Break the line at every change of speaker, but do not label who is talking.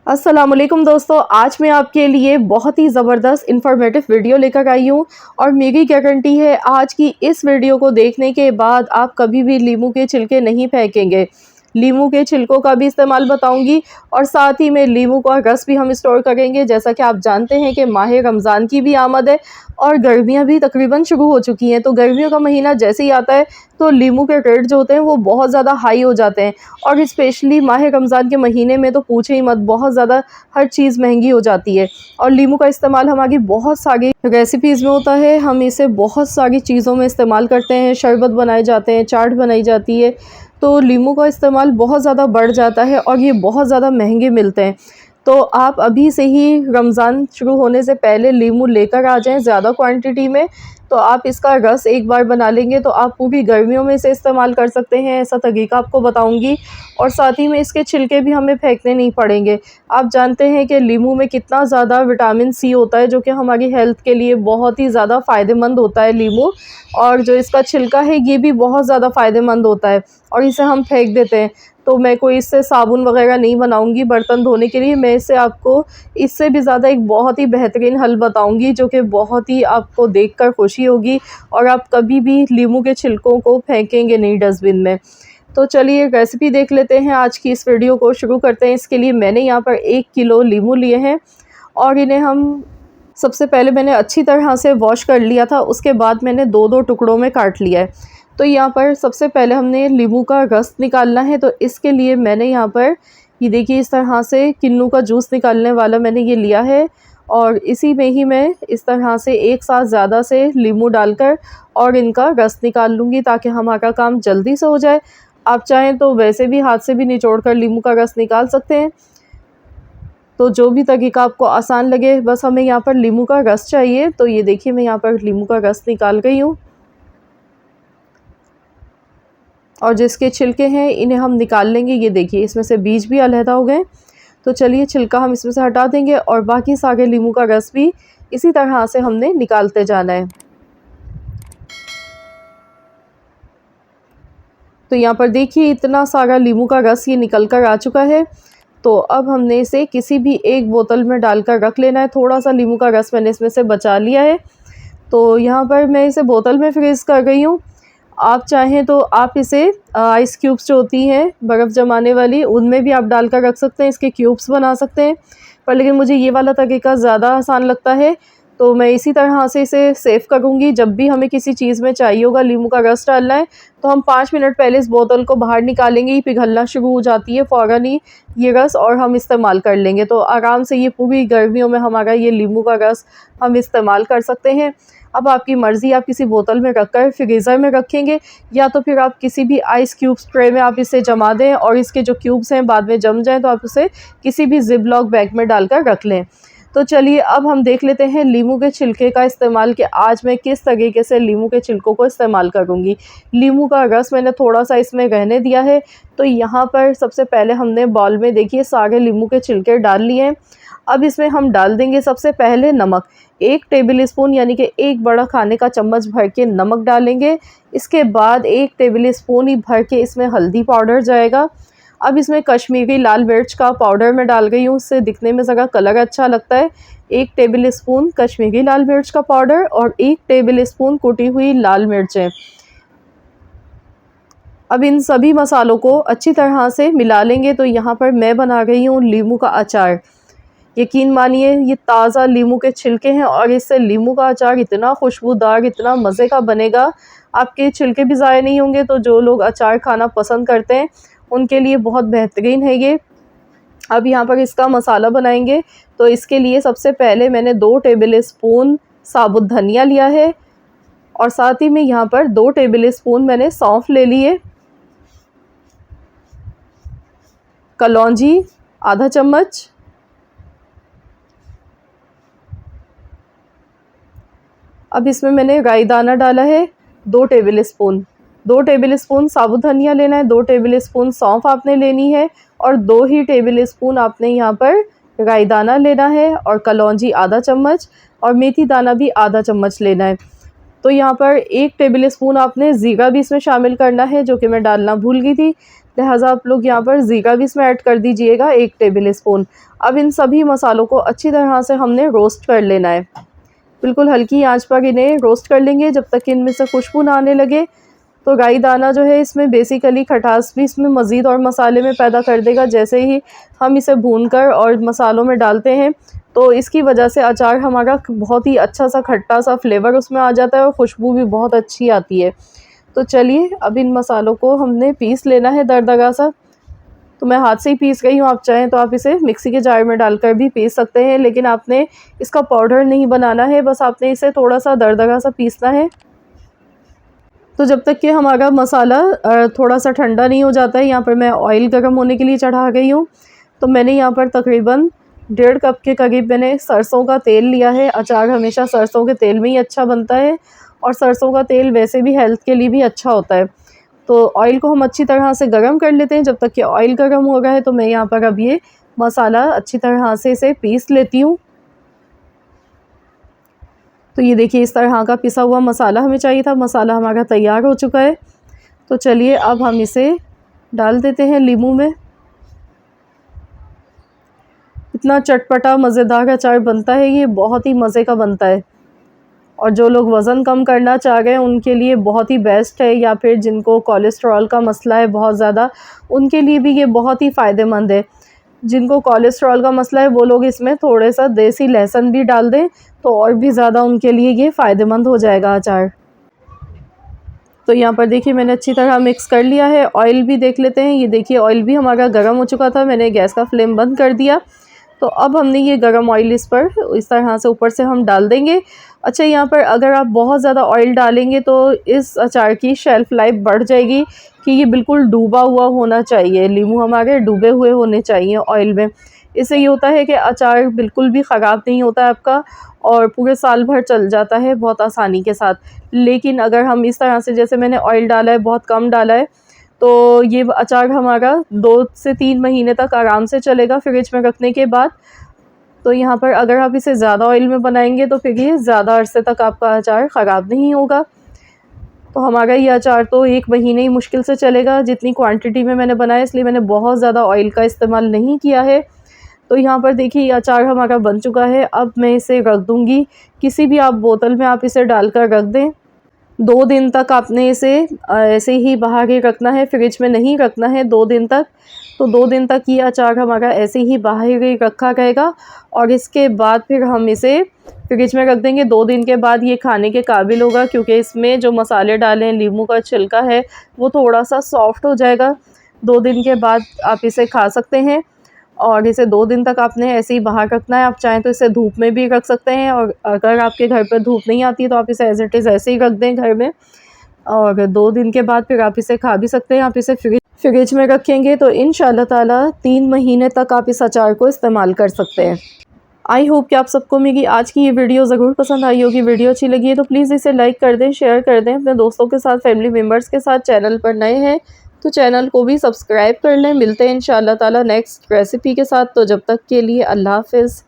अस्सलामुअलैकुम दोस्तों, आज मैं आपके लिए बहुत ही ज़बरदस्त इन्फॉर्मेटिव वीडियो लेकर आई हूँ और मेरी गारंटी है आज की इस वीडियो को देखने के बाद आप कभी भी लीमू के छिलके नहीं फेंकेंगे। लीमू के छिलकों का भी इस्तेमाल बताऊंगी और साथ ही में लीमू का रस भी हम स्टोर करेंगे। जैसा कि आप जानते हैं कि माह रमज़ान की भी आमद है और गर्मियाँ भी तकरीबन शुरू हो चुकी हैं, तो गर्मियों का महीना जैसे ही आता है तो लीमू के रेट जो होते हैं वो बहुत ज़्यादा हाई हो जाते हैं और स्पेशली माह रमज़ान के महीने में तो पूछे ही मत, बहुत ज़्यादा हर चीज़ महंगी हो जाती है। और लीमू का इस्तेमाल हमारी बहुत सारी रेसिपीज़ में होता है, हम इसे बहुत सारी चीज़ों में इस्तेमाल करते हैं। शरबत बनाए जाते हैं, चाट बनाई जाती है, तो लीमू का इस्तेमाल बहुत ज़्यादा बढ़ जाता है और ये बहुत ज़्यादा महंगे मिलते हैं। तो आप अभी से ही रमज़ान शुरू होने से पहले लीमू लेकर आ जाएं ज़्यादा क्वांटिटी में, तो आप इसका रस एक बार बना लेंगे तो आप पूरी गर्मियों में इसे इस्तेमाल कर सकते हैं। ऐसा तरीका आपको बताऊंगी और साथ ही में इसके छिलके भी हमें फेंकने नहीं पड़ेंगे। आप जानते हैं कि लीमू में कितना ज़्यादा विटामिन सी होता है, जो कि हमारी हेल्थ के लिए बहुत ही ज़्यादा फ़ायदेमंद होता है लीमू। और जो इसका छिलका है ये भी बहुत ज़्यादा फ़ायदेमंद होता है और इसे हम फेंक देते हैं। तो मैं कोई इससे साबुन वगैरह नहीं बनाऊंगी बर्तन धोने के लिए, मैं इससे आपको इससे भी ज़्यादा एक बहुत ही बेहतरीन हल बताऊंगी, जो कि बहुत ही आपको देखकर खुशी होगी और आप कभी भी लीमू के छिलकों को फेंकेंगे नहीं डस्टबिन में। तो चलिए रेसिपी देख लेते हैं, आज की इस वीडियो को शुरू करते हैं। इसके लिए मैंने यहाँ पर 1 किलो लीमू लिए हैं और इन्हें हम सबसे पहले मैंने अच्छी तरह से वॉश कर लिया था, उसके बाद मैंने 2-2 टुकड़ों में काट लिया है। तो यहाँ पर सबसे पहले हमने लीमू का रस निकालना है, तो इसके लिए मैंने यहाँ पर ये देखिए इस तरह से किन्नू का जूस निकालने वाला मैंने ये लिया है और इसी में ही मैं इस तरह से एक साथ ज़्यादा से लीमू डालकर और इनका रस निकाल लूँगी, ताकि हमारा काम जल्दी से हो जाए। आप चाहें तो वैसे भी हाथ से भी निचोड़ कर लीमू का रस निकाल सकते हैं, तो जो भी तरीका आपको आसान लगे। बस हमें यहाँ पर लीमू का रस चाहिए, तो ये देखिए मैं यहाँ पर लीमू का रस निकाल गई हूँ और जिसके छिलके हैं इन्हें हम निकाल लेंगे। ये देखिए इसमें से बीज भी अलहदा हो गए, तो चलिए छिलका हम इसमें से हटा देंगे और बाकी सारे लीमू का रस भी इसी तरह से हमने निकालते जाना है। तो यहाँ पर देखिए इतना सारा लीमू का रस ये निकल कर आ चुका है। तो अब हमने इसे किसी भी एक बोतल में डालकर रख लेना है। थोड़ा सा लीमू का रस मैंने इसमें से बचा लिया है, तो यहाँ पर मैं इसे बोतल में फ्रीज़ कर गई हूँ। आप चाहें तो आप इसे आइस क्यूब्स जो होती हैं बर्फ़ जमाने वाली, उनमें भी आप डालकर रख सकते हैं, इसके क्यूब्स बना सकते हैं। पर लेकिन मुझे ये वाला तरीका ज़्यादा आसान लगता है, तो मैं इसी तरह से इसे सेव करूँगी। जब भी हमें किसी चीज़ में चाहिए होगा लीमू का रस डालना है, तो हम 5 मिनट पहले इस बोतल को बाहर निकालेंगे, ये पिघलना शुरू हो जाती है फ़ौरन ही ये रस, और हम इस्तेमाल कर लेंगे। तो आराम से ये पूरी गर्मियों में हमारा ये लीमू का रस हम इस्तेमाल कर सकते हैं। अब आपकी मर्ज़ी, आप किसी बोतल में रखकर फ्रीज़र में रखेंगे या तो फिर आप किसी भी आइस क्यूब्स ट्रे में आप इसे जमा दें और इसके जो क्यूब्स हैं बाद में जम जाएँ तो आप उसे किसी भी ज़िप-लॉक बैग में डालकर रख लें। तो चलिए अब हम देख लेते हैं लीमू के छिलके का इस्तेमाल, कि आज मैं किस तरीके से लीमू के छिलकों को इस्तेमाल करूँगी। लीमू का रस मैंने थोड़ा-सा इसमें रहने दिया है, तो यहाँ पर सबसे पहले हमने बाउल में देखिए सारे लीमू के छिलके डाल लिए हैं। अब इसमें हम डाल देंगे सबसे पहले नमक। 1 टेबल स्पून यानी कि 1 बड़ा खाने का चम्मच भर के नमक डालेंगे। इसके बाद 1 टेबल स्पून ही भर के इसमें हल्दी पाउडर जाएगा। अब इसमें कश्मीरी लाल मिर्च का पाउडर मैं डाल गई हूँ, उससे दिखने में ज़रा कलर अच्छा लगता है। 1 टेबल स्पून कश्मीरी लाल मिर्च का पाउडर और 1 टेबल स्पून कुटी हुई लाल मिर्चें। अब इन सभी मसालों को अच्छी तरह से मिला लेंगे। तो यहाँ पर मैं बना रही हूँ लीमू का अचार। यकीन मानिए ये ताज़ा लीमू के छिलके हैं और इससे लीमू का अचार इतना खुशबूदार, इतना मज़े का बनेगा, आपके छिलके भी ज़ाया नहीं होंगे। तो जो लोग अचार खाना पसंद करते हैं उनके लिए बहुत बेहतरीन है ये। अब यहाँ पर इसका मसाला बनाएंगे, तो इसके लिए सबसे पहले मैंने 2 टेबल स्पून साबुत धनिया लिया है और साथ ही में यहाँ पर 2 टेबल स्पून मैंने सौंफ ले लिए, कलौंजी आधा चम्मच, अब इसमें मैंने राई दाना डाला है 2 टेबल स्पून। 2 टेबल स्पून साबुत धनिया लेना है, 2 टेबल स्पून सौंफ आपने लेनी है और 2 ही टेबल स्पून आपने यहाँ पर राई दाना लेना है और कलौंजी आधा चम्मच और मेथी दाना भी आधा चम्मच लेना है। तो यहाँ पर 1 टेबल स्पून आपने ज़ीरा भी इसमें शामिल करना है, जो कि मैं डालना भूल गई थी। लिहाजा आप लोग यहाँ पर ज़ीरा भी इसमें ऐड कर दीजिएगा 1 टेबल स्पून। अब इन सभी मसालों को अच्छी तरह से हमने रोस्ट कर लेना है। बिल्कुल हल्की आंच पर इन्हें रोस्ट कर लेंगे जब तक कि इनमें से खुशबू ना आने लगे। तो राई दाना जो है इसमें बेसिकली खटास भी इसमें मज़ीद और मसाले में पैदा कर देगा। जैसे ही हम इसे भूनकर और मसालों में डालते हैं तो इसकी वजह से अचार हमारा बहुत ही अच्छा सा खट्टा सा फ्लेवर उसमें आ जाता है और खुशबू भी बहुत अच्छी आती है। तो चलिए अब इन मसालों को हमने पीस लेना है दरदरा सा। तो मैं हाथ से ही पीस रही हूँ, आप चाहें तो आप इसे मिक्सी के जार में डालकर भी पीस सकते हैं, लेकिन आपने इसका पाउडर नहीं बनाना है, बस आपने इसे थोड़ा सा दरदरा सा पीसना है। तो जब तक कि हमारा मसाला थोड़ा सा ठंडा नहीं हो जाता है, यहाँ पर मैं ऑयल गर्म होने के लिए चढ़ा गई हूँ। तो मैंने यहाँ पर तकरीबन 1.5 कप के करीब मैंने सरसों का तेल लिया है। अचार हमेशा सरसों के तेल में ही अच्छा बनता है और सरसों का तेल वैसे भी हेल्थ के लिए भी अच्छा होता है। तो ऑयल को हम अच्छी तरह से गर्म कर लेते हैं। जब तक कि ऑयल गर्म हो रहा है तो मैं यहाँ पर अब ये मसाला अच्छी तरह से इसे पीस लेती हूँ। तो ये देखिए इस तरह का पिसा हुआ मसाला हमें चाहिए था। मसाला हमारा तैयार हो चुका है। तो चलिए अब हम इसे डाल देते हैं लीमू में। इतना चटपटा मज़ेदार अचार बनता है, ये बहुत ही मज़े का बनता है। और जो लोग वज़न कम करना चाह रहे हैं उनके लिए बहुत ही बेस्ट है, या फिर जिनको कोलेस्ट्रॉल का मसला है बहुत ज़्यादा, उनके लिए भी ये बहुत ही फ़ायदेमंद है। जिनको कोलेस्ट्रॉल का मसला है वो लोग इसमें थोड़ा सा देसी लहसुन भी डाल दें तो और भी ज़्यादा उनके लिए ये फ़ायदेमंद हो जाएगा अचार। तो यहाँ पर देखिए मैंने अच्छी तरह मिक्स कर लिया है। ऑयल भी देख लेते हैं। ये देखिए ऑयल भी हमारा गर्म हो चुका था, मैंने गैस का फ्लेम बंद कर दिया। तो अब हमने ये गरम ऑयल इस पर इस तरह से ऊपर से हम डाल देंगे। अच्छा, यहाँ पर अगर आप बहुत ज़्यादा ऑयल डालेंगे तो इस अचार की शेल्फ़ लाइफ बढ़ जाएगी कि ये बिल्कुल डूबा हुआ होना चाहिए। लीमू हमारे डूबे हुए होने चाहिए ऑयल में। इससे ये होता है कि अचार बिल्कुल भी ख़राब नहीं होता आपका और पूरे साल भर चल जाता है बहुत आसानी के साथ। लेकिन अगर हम इस तरह से, जैसे मैंने ऑयल डाला है बहुत कम डाला है, तो ये अचार हमारा 2 से 3 महीने तक आराम से चलेगा फ्रिज में रखने के बाद। तो यहाँ पर अगर आप इसे ज़्यादा ऑयल में बनाएंगे तो फिर ये ज़्यादा अरसे तक आपका अचार ख़राब नहीं होगा। तो हमारा ये अचार तो 1 महीने ही मुश्किल से चलेगा। जितनी क्वांटिटी में मैंने बनाया इसलिए मैंने बहुत ज़्यादा ऑयल का इस्तेमाल नहीं किया है। तो यहाँ पर देखिए ये अचार हमारा बन चुका है। अब मैं इसे रख दूँगी, किसी भी आप बोतल में आप इसे डालकर रख दें। 2 दिन तक आपने इसे ऐसे ही बाहर ही रखना है, फ्रिज में नहीं रखना है 2 दिन तक। तो 2 दिन तक ये अचार हमारा ऐसे ही बाहर ही रखा रहेगा और इसके बाद फिर हम इसे फ्रिज में रख देंगे। 2 दिन के बाद ये खाने के काबिल होगा, क्योंकि इसमें जो मसाले डाले हैं, नींबू का छिलका है, वो थोड़ा सा सॉफ्ट हो जाएगा। 2 दिन के बाद आप इसे खा सकते हैं और इसे 2 दिन तक आपने ऐसे ही बाहर रखना है। आप चाहें तो इसे धूप में भी रख सकते हैं और अगर आपके घर पर धूप नहीं आती है तो आप इसे एज़ इट इज़ ऐसे ही रख दें घर में और 2 दिन के बाद फिर आप इसे खा भी सकते हैं। आप इसे फ्रिज में रखेंगे तो इंशाअल्लाह ताला 3 महीने तक आप इस अचार को इस्तेमाल कर सकते हैं। आई होप कि आप सबको मेरी आज की ये वीडियो ज़रूर पसंद आई होगी। वीडियो अच्छी लगी है तो प्लीज़ इसे लाइक कर दें, शेयर कर दें अपने दोस्तों के साथ, फैमिली मेम्बर्स के साथ। चैनल पर नए हैं तो चैनल को भी सब्सक्राइब कर लें। मिलते हैं इंशाअल्लाह ताला नेक्स्ट रेसिपी के साथ। तो जब तक के लिए अल्लाह हाफ़िज़।